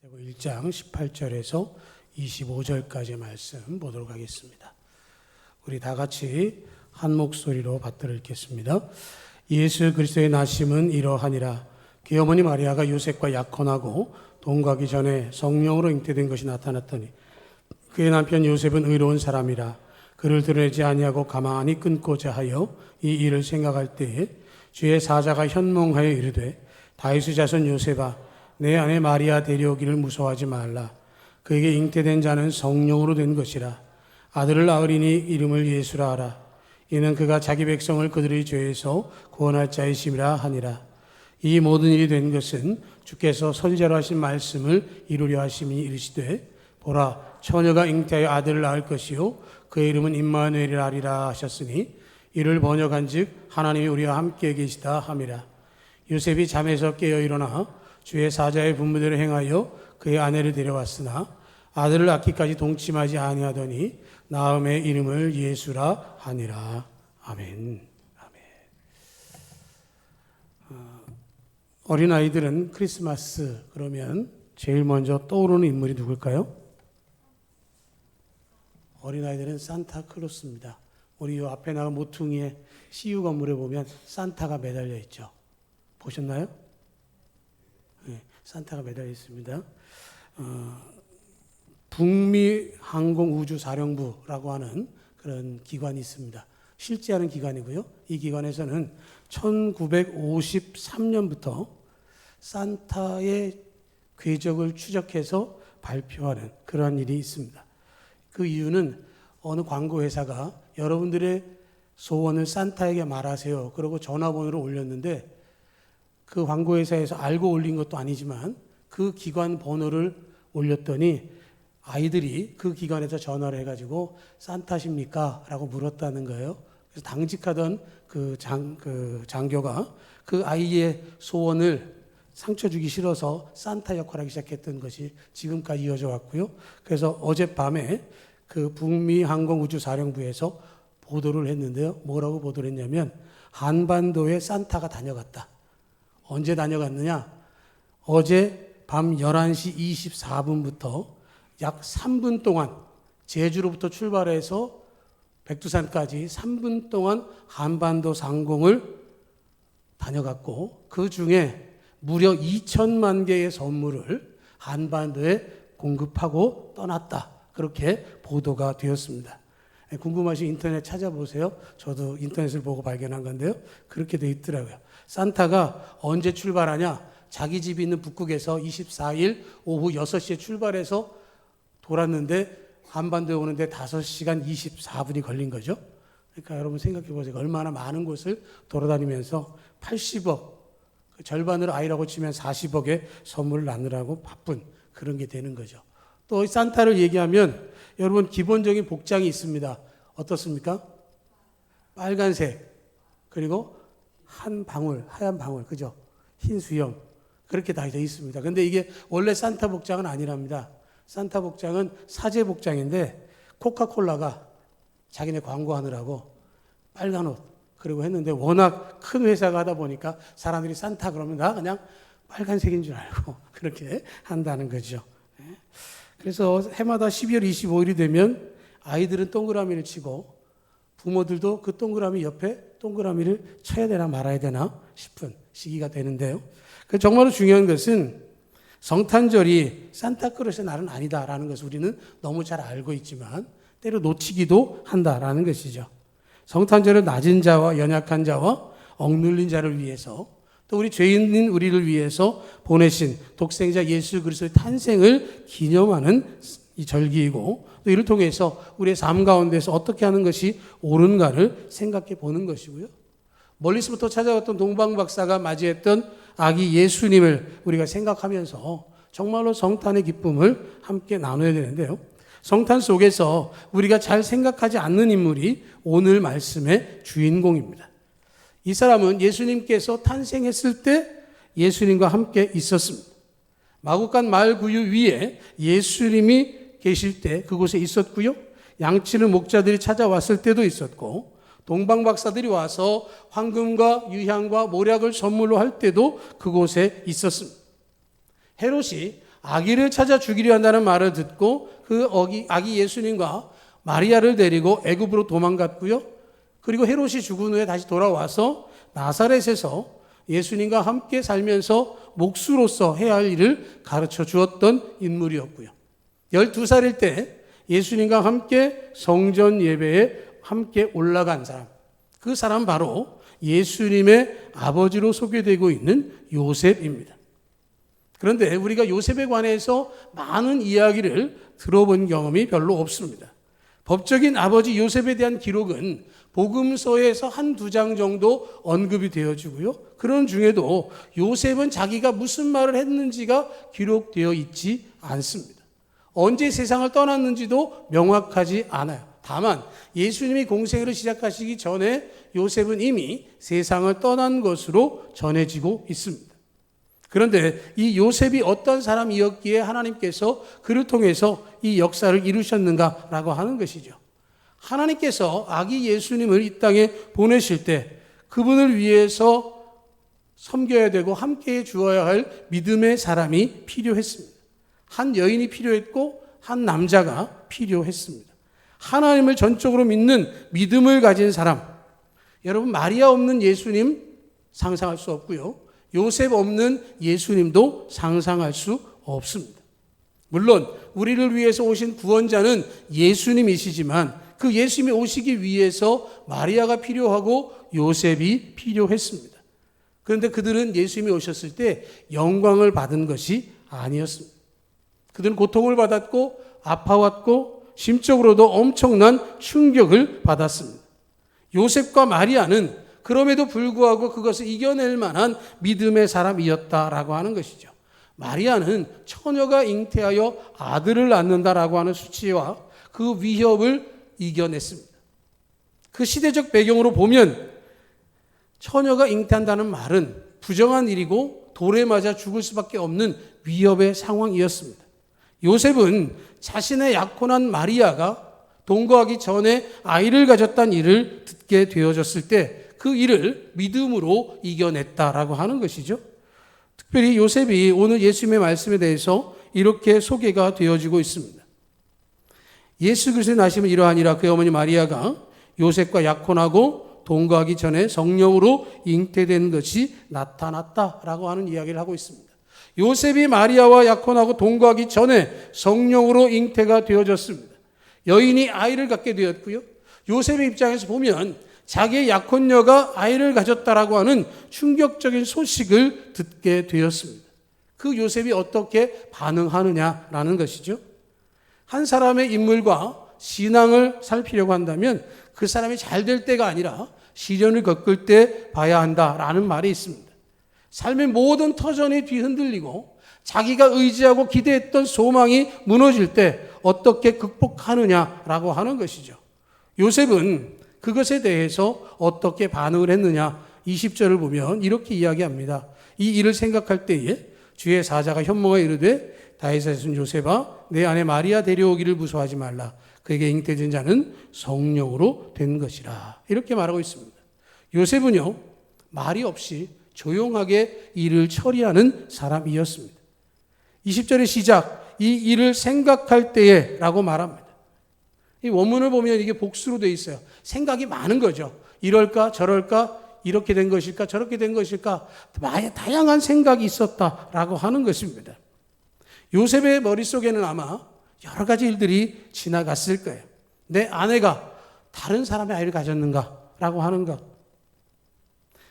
마태복음 1장 18절에서 25절까지 말씀 보도록 하겠습니다. 우리 다 같이 한 목소리로 받들어 읽겠습니다. 예수 그리스도의 나심은 이러하니라. 그의 어머니 마리아가 요셉과 약혼하고 동거하기 전에 성령으로 잉태된 것이 나타났더니 그의 남편 요셉은 의로운 사람이라. 그를 드러내지 아니하고 가만히 끊고자 하여 이 일을 생각할 때에 주의 사자가 현몽하여 이르되 다윗의 자손 요셉아 내 아내 마리아 데려오기를 무서워하지 말라. 그에게 잉태된 자는 성령으로 된 것이라. 아들을 낳으리니 이름을 예수라 하라. 이는 그가 자기 백성을 그들의 죄에서 구원할 자이심이라 하니라. 이 모든 일이 된 것은 주께서 선지자로 하신 말씀을 이루려 하심이 이르시되 보라 처녀가 잉태하여 아들을 낳을 것이요 그의 이름은 임마누엘이라 하리라 하셨으니 이를 번역한즉 하나님이 우리와 함께 계시다 함이라. 요셉이 잠에서 깨어 일어나 주의 사자의 분부대로 행하여 그의 아내를 데려왔으나 아들을 낳기까지 동침하지 아니하더니 나음의 이름을 예수라 하니라. 아멘. 아멘. 어린아이들은 크리스마스 그러면 제일 먼저 떠오르는 인물이 누굴까요? 어린아이들은 산타클로스입니다. 우리 요 앞에 나온 모퉁이에 CU 건물에 보면 산타가 매달려 있죠. 보셨나요? 네, 산타가 매달려 있습니다. 북미 항공우주사령부라고 하는 그런 기관이 있습니다. 실제하는 기관이고요. 이 기관에서는 1953년부터 산타의 궤적을 추적해서 발표하는 그러한 일이 있습니다. 그 이유는 어느 광고회사가 여러분들의 소원을 산타에게 말하세요. 그러고 전화번호를 올렸는데 그 광고회사에서 알고 올린 것도 아니지만 그 기관 번호를 올렸더니 아이들이 그 기관에서 전화를 해가지고 산타십니까? 라고 물었다는 거예요. 그래서 당직하던 그 장교가 그 아이의 소원을 상처 주기 싫어서 산타 역할을 하기 시작했던 것이 지금까지 이어져 왔고요. 그래서 어젯밤에 그 북미 항공우주사령부에서 보도를 했는데요. 뭐라고 보도를 했냐면 한반도에 산타가 다녀갔다. 언제 다녀갔느냐? 어제 밤 11시 24분부터 약 3분 동안 제주로부터 출발해서 백두산까지 3분 동안 한반도 상공을 다녀갔고 그 중에 무려 2천만 개의 선물을 한반도에 공급하고 떠났다. 그렇게 보도가 되었습니다. 궁금하시면 인터넷 찾아보세요. 저도 인터넷을 보고 발견한 건데요. 그렇게 되어 있더라고요. 산타가 언제 출발하냐? 자기 집이 있는 북극에서 24일 오후 6시에 출발해서 돌았는데 한반도에 오는데 5시간 24분이 걸린 거죠. 그러니까 여러분 생각해 보세요. 얼마나 많은 곳을 돌아다니면서 80억, 절반으로 아이라고 치면 40억의 선물을 나누라고 바쁜 그런 게 되는 거죠. 또 산타를 얘기하면 여러분 기본적인 복장이 있습니다. 어떻습니까? 빨간색 그리고 한 방울, 하얀 방울, 그죠? 흰 수염 그렇게 다 되어 있습니다. 근데 이게 원래 산타 복장은 아니랍니다. 산타 복장은 사제 복장인데 코카콜라가 자기네 광고하느라고 빨간 옷 그리고 했는데 워낙 큰 회사가 하다 보니까 사람들이 산타 그러면 나 그냥 빨간색인 줄 알고 그렇게 한다는 거죠. 그래서 해마다 12월 25일이 되면 아이들은 동그라미를 치고 부모들도 그 동그라미 옆에 동그라미를 쳐야 되나 말아야 되나 싶은 시기가 되는데요. 정말로 중요한 것은 성탄절이 산타크로스의 날은 아니다라는 것을 우리는 너무 잘 알고 있지만 때로 놓치기도 한다라는 것이죠. 성탄절은 낮은 자와 연약한 자와 억눌린 자를 위해서 또 우리 죄인인 우리를 위해서 보내신 독생자 예수 그리스도의 탄생을 기념하는 이 절기이고 또 이를 통해서 우리의 삶 가운데서 어떻게 하는 것이 옳은가를 생각해 보는 것이고요. 멀리서부터 찾아왔던 동방박사가 맞이했던 아기 예수님을 우리가 생각하면서 정말로 성탄의 기쁨을 함께 나눠야 되는데요. 성탄 속에서 우리가 잘 생각하지 않는 인물이 오늘 말씀의 주인공입니다. 이 사람은 예수님께서 탄생했을 때 예수님과 함께 있었습니다. 마구간 마을 구유 위에 예수님이 계실 때 그곳에 있었고요. 양치는 목자들이 찾아왔을 때도 있었고 동방박사들이 와서 황금과 유향과 모략을 선물로 할 때도 그곳에 있었습니다. 헤롯이 아기를 찾아 죽이려 한다는 말을 듣고 그 아기 예수님과 마리아를 데리고 애굽으로 도망갔고요. 그리고 헤롯이 죽은 후에 다시 돌아와서 나사렛에서 예수님과 함께 살면서 목수로서 해야 할 일을 가르쳐 주었던 인물이었고요. 12살일 때 예수님과 함께 성전 예배에 함께 올라간 사람, 그 사람 바로 예수님의 아버지로 소개되고 있는 요셉입니다. 그런데 우리가 요셉에 관해서 많은 이야기를 들어본 경험이 별로 없습니다. 법적인 아버지 요셉에 대한 기록은 복음서에서 한두 장 정도 언급이 되어지고요. 그런 중에도 요셉은 자기가 무슨 말을 했는지가 기록되어 있지 않습니다. 언제 세상을 떠났는지도 명확하지 않아요. 다만 예수님이 공생애를 시작하시기 전에 요셉은 이미 세상을 떠난 것으로 전해지고 있습니다. 그런데 이 요셉이 어떤 사람이었기에 하나님께서 그를 통해서 이 역사를 이루셨는가라고 하는 것이죠. 하나님께서 아기 예수님을 이 땅에 보내실 때 그분을 위해서 섬겨야 되고 함께해 주어야 할 믿음의 사람이 필요했습니다. 한 여인이 필요했고 한 남자가 필요했습니다. 하나님을 전적으로 믿는 믿음을 가진 사람. 여러분, 마리아 없는 예수님 상상할 수 없고요. 요셉 없는 예수님도 상상할 수 없습니다. 물론 우리를 위해서 오신 구원자는 예수님이시지만 그 예수님이 오시기 위해서 마리아가 필요하고 요셉이 필요했습니다. 그런데 그들은 예수님이 오셨을 때 영광을 받은 것이 아니었습니다. 그들은 고통을 받았고 아파왔고 심적으로도 엄청난 충격을 받았습니다. 요셉과 마리아는 그럼에도 불구하고 그것을 이겨낼 만한 믿음의 사람이었다라고 하는 것이죠. 마리아는 처녀가 잉태하여 아들을 낳는다라고 하는 수치와 그 위협을 이겨냈습니다. 그 시대적 배경으로 보면 처녀가 잉태한다는 말은 부정한 일이고 돌에 맞아 죽을 수밖에 없는 위협의 상황이었습니다. 요셉은 자신의 약혼한 마리아가 동거하기 전에 아이를 가졌다는 일을 듣게 되어졌을 때 그 일을 믿음으로 이겨냈다라고 하는 것이죠. 특별히 요셉이 오늘 예수님의 말씀에 대해서 이렇게 소개가 되어지고 있습니다. 예수 그리스도의 나심은 이러하니라. 그의 어머니 마리아가 요셉과 약혼하고 동거하기 전에 성령으로 잉태된 것이 나타났다라고 하는 이야기를 하고 있습니다. 요셉이 마리아와 약혼하고 동거하기 전에 성령으로 잉태가 되어졌습니다. 여인이 아이를 갖게 되었고요. 요셉의 입장에서 보면 자기의 약혼녀가 아이를 가졌다라고 하는 충격적인 소식을 듣게 되었습니다. 그 요셉이 어떻게 반응하느냐라는 것이죠. 한 사람의 인물과 신앙을 살피려고 한다면 그 사람이 잘 될 때가 아니라 시련을 겪을 때 봐야 한다라는 말이 있습니다. 삶의 모든 터전이 뒤흔들리고 자기가 의지하고 기대했던 소망이 무너질 때 어떻게 극복하느냐라고 하는 것이죠. 요셉은 그것에 대해서 어떻게 반응을 했느냐, 20절을 보면 이렇게 이야기합니다. 이 일을 생각할 때에 주의 사자가 현몽하여 이르되 다윗의 자손 요셉아 내 아내 마리아 데려오기를 무서워하지 말라. 그에게 잉태된 자는 성령으로 된 것이라. 이렇게 말하고 있습니다. 요셉은요, 말이 없이 조용하게 일을 처리하는 사람이었습니다. 20절의 시작, 이 일을 생각할 때에 라고 말합니다. 이 원문을 보면 이게 복수로 되어 있어요. 생각이 많은 거죠. 이럴까 저럴까 이렇게 된 것일까 저렇게 된 것일까 다양한 생각이 있었다라고 하는 것입니다. 요셉의 머릿속에는 아마 여러 가지 일들이 지나갔을 거예요. 내 아내가 다른 사람의 아이를 가졌는가라고 하는 것.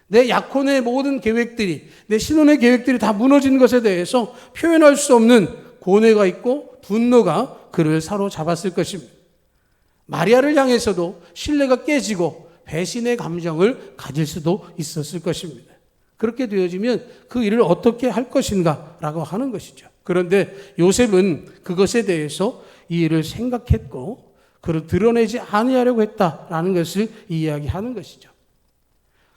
내 약혼의 모든 계획들이, 내 신혼의 계획들이 다 무너진 것에 대해서 표현할 수 없는 고뇌가 있고 분노가 그를 사로잡았을 것입니다. 마리아를 향해서도 신뢰가 깨지고 배신의 감정을 가질 수도 있었을 것입니다. 그렇게 되어지면 그 일을 어떻게 할 것인가라고 하는 것이죠. 그런데 요셉은 그것에 대해서 이 일을 생각했고 그를 드러내지 아니하려고 했다라는 것을 이야기하는 것이죠.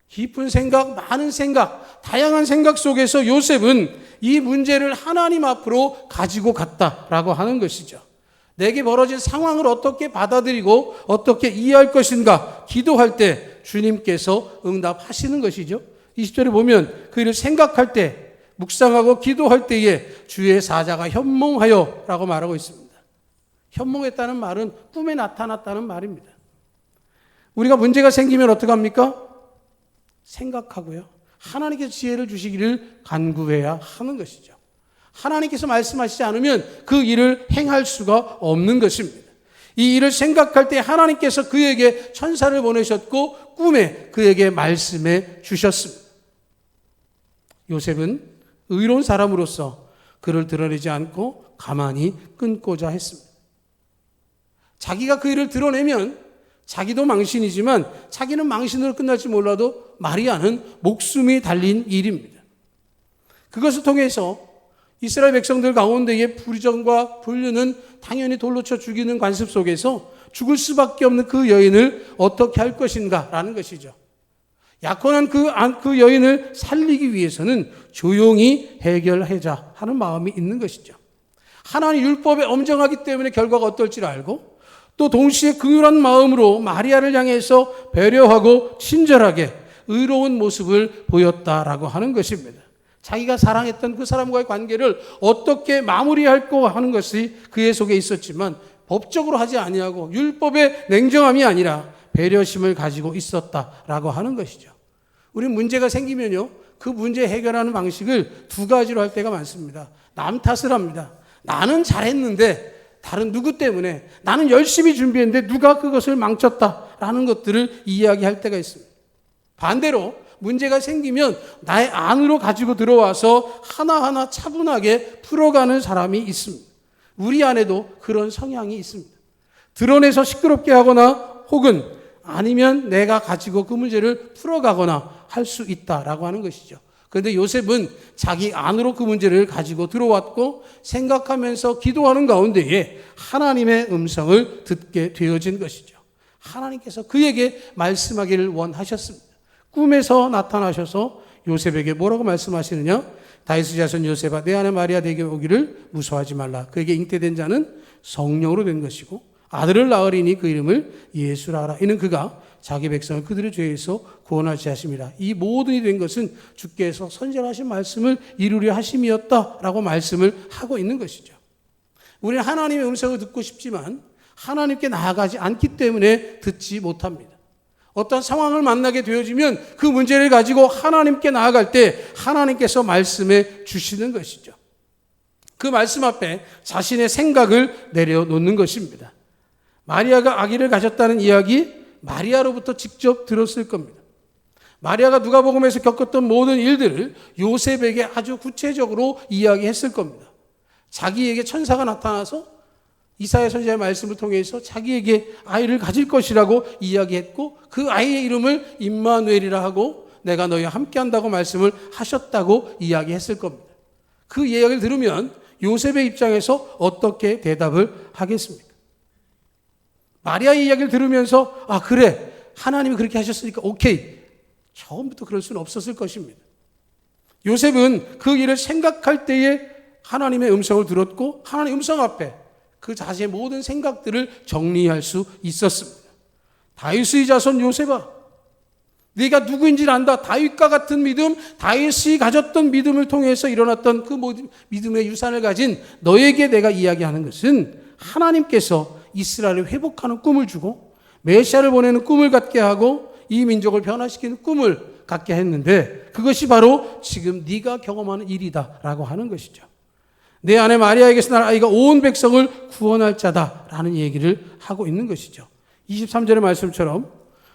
깊은 생각, 많은 생각, 다양한 생각 속에서 요셉은 이 문제를 하나님 앞으로 가지고 갔다라고 하는 것이죠. 내게 벌어진 상황을 어떻게 받아들이고 어떻게 이해할 것인가 기도할 때 주님께서 응답하시는 것이죠. 20절에 보면 그 일을 생각할 때 묵상하고 기도할 때에 주의 사자가 현몽하여 라고 말하고 있습니다. 현몽했다는 말은 꿈에 나타났다는 말입니다. 우리가 문제가 생기면 어떡합니까? 생각하고요. 하나님께서 지혜를 주시기를 간구해야 하는 것이죠. 하나님께서 말씀하시지 않으면 그 일을 행할 수가 없는 것입니다. 이 일을 생각할 때 하나님께서 그에게 천사를 보내셨고 꿈에 그에게 말씀해 주셨습니다. 요셉은 의로운 사람으로서 그를 드러내지 않고 가만히 끊고자 했습니다. 자기가 그 일을 드러내면 자기도 망신이지만 자기는 망신으로 끝날지 몰라도 마리아는 목숨이 달린 일입니다. 그것을 통해서 이스라엘 백성들 가운데의 불정과 불륜은 당연히 돌로 쳐 죽이는 관습 속에서 죽을 수밖에 없는 그 여인을 어떻게 할 것인가라는 것이죠. 약혼한 그 여인을 살리기 위해서는 조용히 해결하자 하는 마음이 있는 것이죠. 하나님 율법에 엄정하기 때문에 결과가 어떨지를 알고 또 동시에 긍휼한 마음으로 마리아를 향해서 배려하고 친절하게 의로운 모습을 보였다라고 하는 것입니다. 자기가 사랑했던 그 사람과의 관계를 어떻게 마무리할까 하는 것이 그의 속에 있었지만 법적으로 하지 아니하고 율법의 냉정함이 아니라 배려심을 가지고 있었다라고 하는 것이죠. 우리 문제가 생기면요, 그 문제 해결하는 방식을 두 가지로 할 때가 많습니다. 남 탓을 합니다. 나는 잘했는데 다른 누구 때문에, 나는 열심히 준비했는데 누가 그것을 망쳤다라는 것들을 이야기할 때가 있습니다. 반대로 문제가 생기면 나의 안으로 가지고 들어와서 하나하나 차분하게 풀어가는 사람이 있습니다. 우리 안에도 그런 성향이 있습니다. 드러내서 시끄럽게 하거나 혹은 아니면 내가 가지고 그 문제를 풀어가거나 할 수 있다라고 하는 것이죠. 그런데 요셉은 자기 안으로 그 문제를 가지고 들어왔고 생각하면서 기도하는 가운데에 하나님의 음성을 듣게 되어진 것이죠. 하나님께서 그에게 말씀하기를 원하셨습니다. 꿈에서 나타나셔서 요셉에게 뭐라고 말씀하시느냐? 다윗의 자손 요셉아, 내 아내 마리아 내게 오기를 무서워하지 말라. 그에게 잉태된 자는 성령으로 된 것이고 아들을 낳으리니 그 이름을 예수라 하라. 이는 그가 자기 백성을 그들의 죄에서 구원하시 하심이라. 이 모든 일이 된 것은 주께서 선지하신 말씀을 이루려 하심이었다라고 말씀을 하고 있는 것이죠. 우리는 하나님의 음성을 듣고 싶지만 하나님께 나아가지 않기 때문에 듣지 못합니다. 어떤 상황을 만나게 되어지면 그 문제를 가지고 하나님께 나아갈 때 하나님께서 말씀해 주시는 것이죠. 그 말씀 앞에 자신의 생각을 내려놓는 것입니다. 마리아가 아기를 가졌다는 이야기 마리아로부터 직접 들었을 겁니다. 마리아가 누가복음에서 겪었던 모든 일들을 요셉에게 아주 구체적으로 이야기했을 겁니다. 자기에게 천사가 나타나서 이사야 선지자의 말씀을 통해서 자기에게 아이를 가질 것이라고 이야기했고 그 아이의 이름을 임마누엘이라 하고 내가 너희와 함께한다고 말씀을 하셨다고 이야기했을 겁니다. 그 이야기를 들으면 요셉의 입장에서 어떻게 대답을 하겠습니까? 마리아의 이야기를 들으면서 아 그래 하나님이 그렇게 하셨으니까 오케이 처음부터 그럴 수는 없었을 것입니다. 요셉은 그 일을 생각할 때에 하나님의 음성을 들었고 하나님의 음성 앞에 그 자신의 모든 생각들을 정리할 수 있었습니다. 다윗의 자손 요셉아, 네가 누구인지를 안다. 다윗과 같은 믿음, 다윗이 가졌던 믿음을 통해서 일어났던 그 모든 믿음의 유산을 가진 너에게 내가 이야기하는 것은 하나님께서 이스라엘을 회복하는 꿈을 주고 메시아를 보내는 꿈을 갖게 하고 이 민족을 변화시키는 꿈을 갖게 했는데 그것이 바로 지금 네가 경험하는 일이다라고 하는 것이죠. 내 아내 마리아에게서 날 아이가 온 백성을 구원할 자다라는 얘기를 하고 있는 것이죠. 23절의 말씀처럼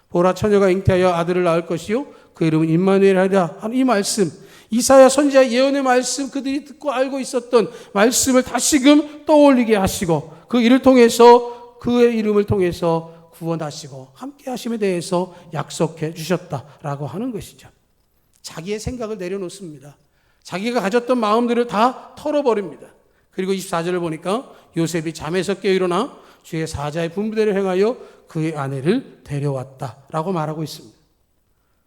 보라 처녀가 잉태하여 아들을 낳을 것이요 그 이름은 임마누엘이라 하는 이 말씀, 이사야 선지자의 예언의 말씀, 그들이 듣고 알고 있었던 말씀을 다시금 떠올리게 하시고 그 일을 통해서 그의 이름을 통해서 구원하시고 함께 하심에 대해서 약속해 주셨다라고 하는 것이죠. 자기의 생각을 내려놓습니다. 자기가 가졌던 마음들을 다 털어버립니다. 그리고 24절을 보니까 요셉이 잠에서 깨어 일어나 주의 사자의 분부대로 행하여 그의 아내를 데려왔다라고 말하고 있습니다.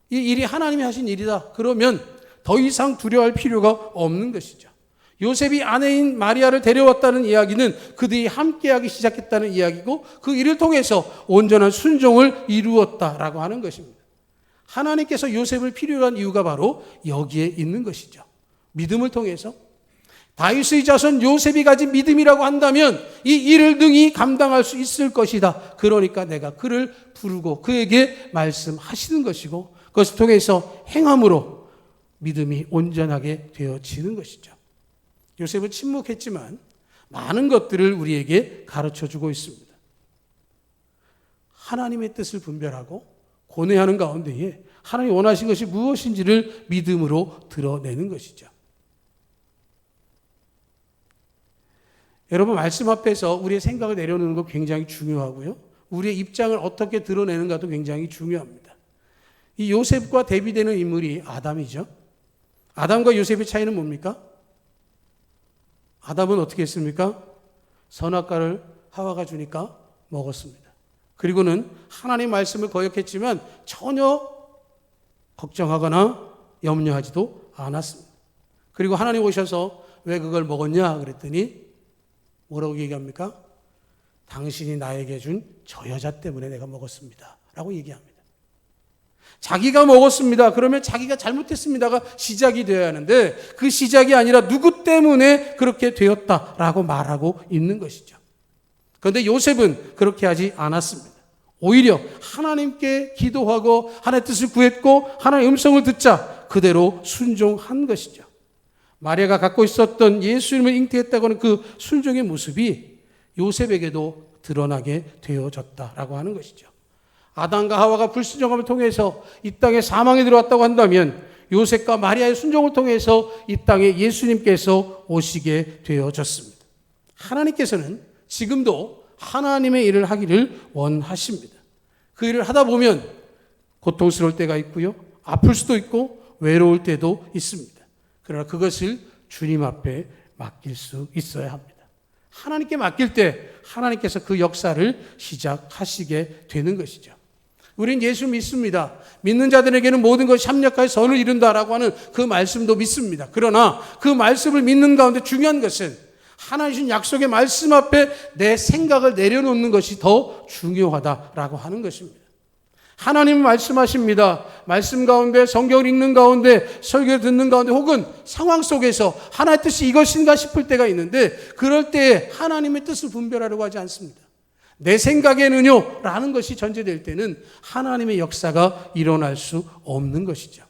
이 일이 하나님이 하신 일이다. 그러면 더 이상 두려워할 필요가 없는 것이죠. 요셉이 아내인 마리아를 데려왔다는 이야기는 그들이 함께하기 시작했다는 이야기고 그 일을 통해서 온전한 순종을 이루었다라고 하는 것입니다. 하나님께서 요셉을 필요로 한 이유가 바로 여기에 있는 것이죠. 믿음을 통해서 다윗의 자손 요셉이 가진 믿음이라고 한다면 이 일을 능히 감당할 수 있을 것이다. 그러니까 내가 그를 부르고 그에게 말씀하시는 것이고 그것을 통해서 행함으로 믿음이 온전하게 되어지는 것이죠. 요셉은 침묵했지만 많은 것들을 우리에게 가르쳐주고 있습니다. 하나님의 뜻을 분별하고 고뇌하는 가운데에 하나님이 원하신 것이 무엇인지를 믿음으로 드러내는 것이죠. 여러분, 말씀 앞에서 우리의 생각을 내려놓는 것 굉장히 중요하고요. 우리의 입장을 어떻게 드러내는가도 굉장히 중요합니다. 이 요셉과 대비되는 인물이 아담이죠. 아담과 요셉의 차이는 뭡니까? 아담은 어떻게 했습니까? 선악과를 하와가 주니까 먹었습니다. 그리고는 하나님 말씀을 거역했지만 전혀 걱정하거나 염려하지도 않았습니다. 그리고 하나님 오셔서 왜 그걸 먹었냐 그랬더니 뭐라고 얘기합니까? 당신이 나에게 준 저 여자 때문에 내가 먹었습니다 라고 얘기합니다. 자기가 먹었습니다. 그러면 자기가 잘못했습니다가 시작이 되어야 하는데 그 시작이 아니라 누구 때문에 그렇게 되었다라고 말하고 있는 것이죠. 그런데 요셉은 그렇게 하지 않았습니다. 오히려 하나님께 기도하고 하나님의 뜻을 구했고 하나님의 음성을 듣자 그대로 순종한 것이죠. 마리아가 갖고 있었던 예수님을 잉태했다고 하는 그 순종의 모습이 요셉에게도 드러나게 되어졌다라고 하는 것이죠. 아담과 하와가 불순종함을 통해서 이 땅에 사망에 들어왔다고 한다면 요셉과 마리아의 순종을 통해서 이 땅에 예수님께서 오시게 되어졌습니다. 하나님께서는 지금도 하나님의 일을 하기를 원하십니다. 그 일을 하다 보면 고통스러울 때가 있고요. 아플 수도 있고 외로울 때도 있습니다. 그러나 그것을 주님 앞에 맡길 수 있어야 합니다. 하나님께 맡길 때 하나님께서 그 역사를 시작하시게 되는 것이죠. 우린 예수 믿습니다. 믿는 자들에게는 모든 것이 합력하여 선을 이룬다라고 하는 그 말씀도 믿습니다. 그러나 그 말씀을 믿는 가운데 중요한 것은 하나님 주신 약속의 말씀 앞에 내 생각을 내려놓는 것이 더 중요하다라고 하는 것입니다. 하나님은 말씀하십니다. 말씀 가운데 성경을 읽는 가운데 설교를 듣는 가운데 혹은 상황 속에서 하나님의 뜻이 이것인가 싶을 때가 있는데 그럴 때 하나님의 뜻을 분별하려고 하지 않습니다. 내 생각에는요 라는 것이 전제될 때는 하나님의 역사가 일어날 수 없는 것이죠.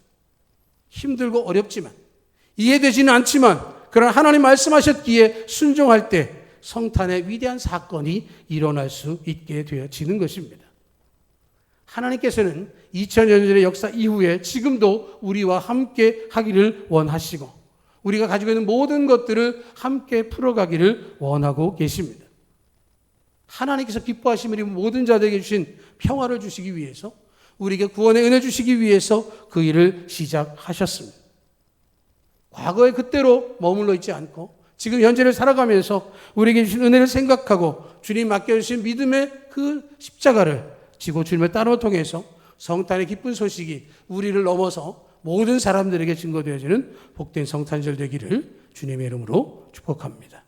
힘들고 어렵지만 이해되지는 않지만 그러나 하나님 말씀하셨기에 순종할 때 성탄의 위대한 사건이 일어날 수 있게 되어지는 것입니다. 하나님께서는 2000년 전의 역사 이후에 지금도 우리와 함께 하기를 원하시고 우리가 가지고 있는 모든 것들을 함께 풀어가기를 원하고 계십니다. 하나님께서 기뻐하시면 모든 자들에게 주신 평화를 주시기 위해서 우리에게 구원의 은혜 주시기 위해서 그 일을 시작하셨습니다. 과거에 그때로 머물러 있지 않고 지금 현재를 살아가면서 우리에게 주신 은혜를 생각하고 주님 맡겨주신 믿음의 그 십자가를 지고 주님의 따름을 통해서 성탄의 기쁜 소식이 우리를 넘어서 모든 사람들에게 증거되어지는 복된 성탄절 되기를 주님의 이름으로 축복합니다.